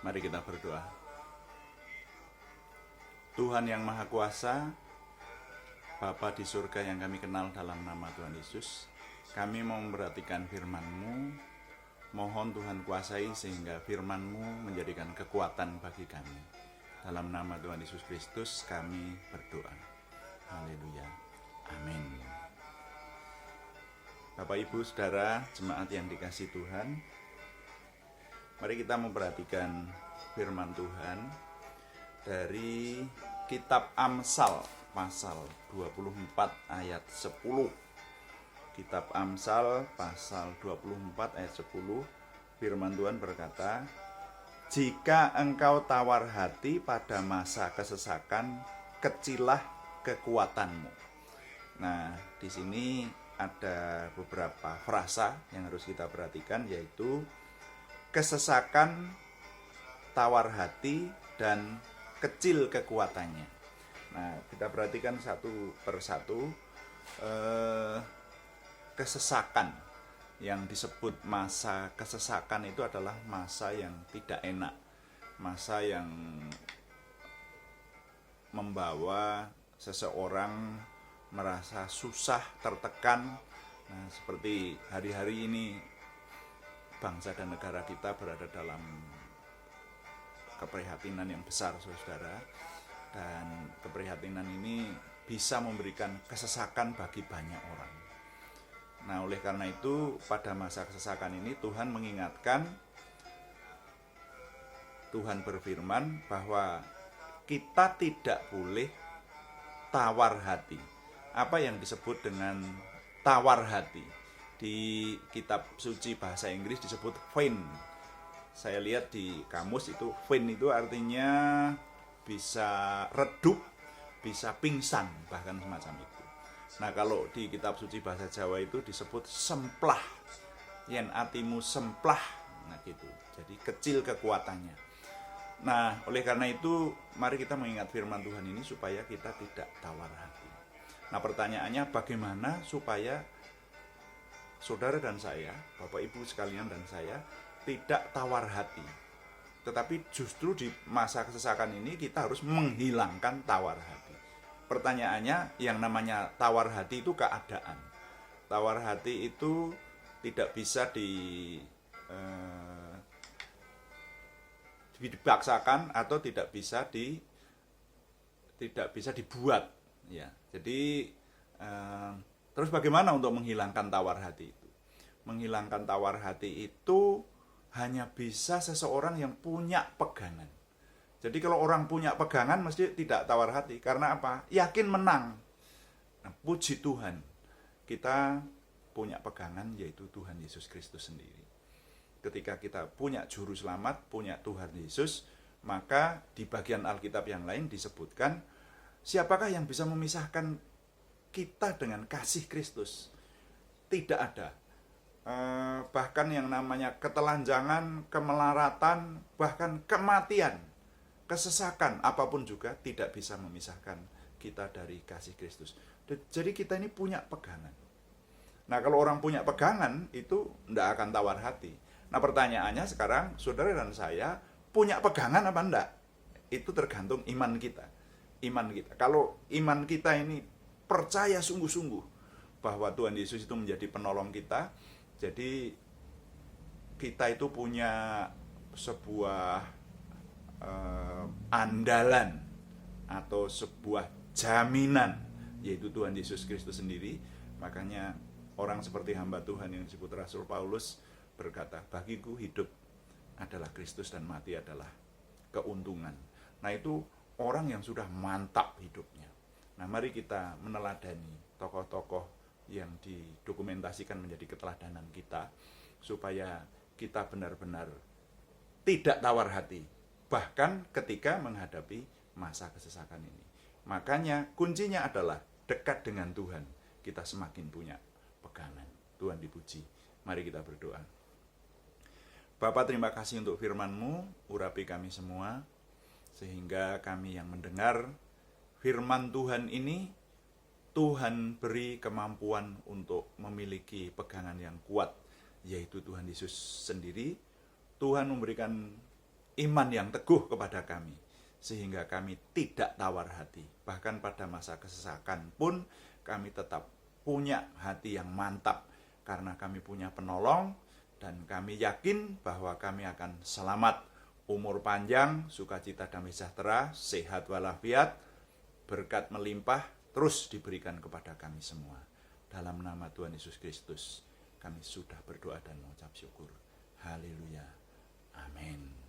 Mari kita berdoa. Tuhan yang Maha Kuasa, Bapa di surga yang kami kenal dalam nama Tuhan Yesus, kami mau memperhatikan firman-Mu. Mohon Tuhan kuasai sehingga firman-Mu menjadikan kekuatan bagi kami. Dalam nama Tuhan Yesus Kristus kami berdoa. Haleluya. Amin. Bapak, Ibu, Saudara, jemaat yang dikasihi Tuhan, mari kita memperhatikan firman Tuhan dari kitab Amsal pasal 24 ayat 10. Kitab Amsal pasal 24 ayat 10, firman Tuhan berkata, "Jika engkau tawar hati pada masa kesesakan, kecilah kekuatanmu." Nah, di sini ada beberapa frasa yang harus kita perhatikan, yaitu kesesakan, tawar hati, dan kecil kekuatannya. Nah, kita perhatikan satu persatu. Kesesakan, yang disebut masa kesesakan itu adalah masa yang tidak enak, masa yang membawa seseorang merasa susah, tertekan. Nah, seperti hari-hari ini bangsa dan negara kita berada dalam keprihatinan yang besar, saudara. Dan keprihatinan ini bisa memberikan kesesakan bagi banyak orang. Nah, oleh karena itu pada masa kesesakan ini Tuhan mengingatkan, Tuhan berfirman bahwa kita tidak boleh tawar hati. Apa yang disebut dengan tawar hati? Di kitab suci bahasa Inggris disebut faint. Saya lihat di kamus itu faint itu artinya bisa redup, bisa pingsan, bahkan semacam itu. Nah, kalau di kitab suci bahasa Jawa itu disebut semplah. Yen atimu semplah. Nah, gitu. Jadi kecil kekuatannya. Nah, oleh karena itu mari kita mengingat firman Tuhan ini supaya kita tidak tawar hati. Nah, pertanyaannya bagaimana supaya saudara dan saya, Bapak Ibu sekalian dan saya tidak tawar hati. Tetapi justru di masa kesesakan ini kita harus menghilangkan tawar hati. Pertanyaannya, yang namanya tawar hati itu keadaan. Tawar hati itu tidak bisa dipaksakan atau tidak bisa dibuat. Ya, jadi terus bagaimana untuk menghilangkan tawar hati itu? Menghilangkan tawar hati itu hanya bisa seseorang yang punya pegangan. Jadi kalau orang punya pegangan mesti tidak tawar hati. Karena apa? Yakin menang. Nah, puji Tuhan, kita punya pegangan yaitu Tuhan Yesus Kristus sendiri. Ketika kita punya juru selamat, punya Tuhan Yesus, maka di bagian Alkitab yang lain disebutkan, siapakah yang bisa memisahkan kita dengan kasih Kristus? Tidak ada. Bahkan yang namanya ketelanjangan, kemelaratan, bahkan kematian, kesesakan, apapun juga tidak bisa memisahkan kita dari kasih Kristus. Jadi kita ini punya pegangan. Nah, kalau orang punya pegangan itu tidak akan tawar hati. Nah, pertanyaannya sekarang, saudara dan saya punya pegangan apa enggak? Itu tergantung iman kita. Iman kita. Kalau iman kita ini percaya sungguh-sungguh bahwa Tuhan Yesus itu menjadi penolong kita, jadi kita itu punya sebuah andalan atau sebuah jaminan, yaitu Tuhan Yesus Kristus sendiri. Makanya orang seperti hamba Tuhan yang disebut Rasul Paulus berkata, bagiku hidup adalah Kristus dan mati adalah keuntungan. Nah, itu orang yang sudah mantap hidupnya. Nah, mari kita meneladani tokoh-tokoh yang didokumentasikan menjadi keteladanan kita, supaya kita benar-benar tidak tawar hati, bahkan ketika menghadapi masa kesesakan ini. Makanya kuncinya adalah dekat dengan Tuhan, kita semakin punya pegangan. Tuhan dipuji. Mari kita berdoa. Bapa, terima kasih untuk firman-Mu, urapi kami semua, sehingga kami yang mendengar firman Tuhan ini, Tuhan beri kemampuan untuk memiliki pegangan yang kuat, yaitu Tuhan Yesus sendiri. Tuhan memberikan iman yang teguh kepada kami, sehingga kami tidak tawar hati. Bahkan pada masa kesesakan pun kami tetap punya hati yang mantap, karena kami punya penolong, dan kami yakin bahwa kami akan selamat, umur panjang, sukacita damai sejahtera, sehat walafiat, berkat melimpah, terus diberikan kepada kami semua. Dalam nama Tuhan Yesus Kristus, kami sudah berdoa dan mengucap syukur. Haleluya. Amin.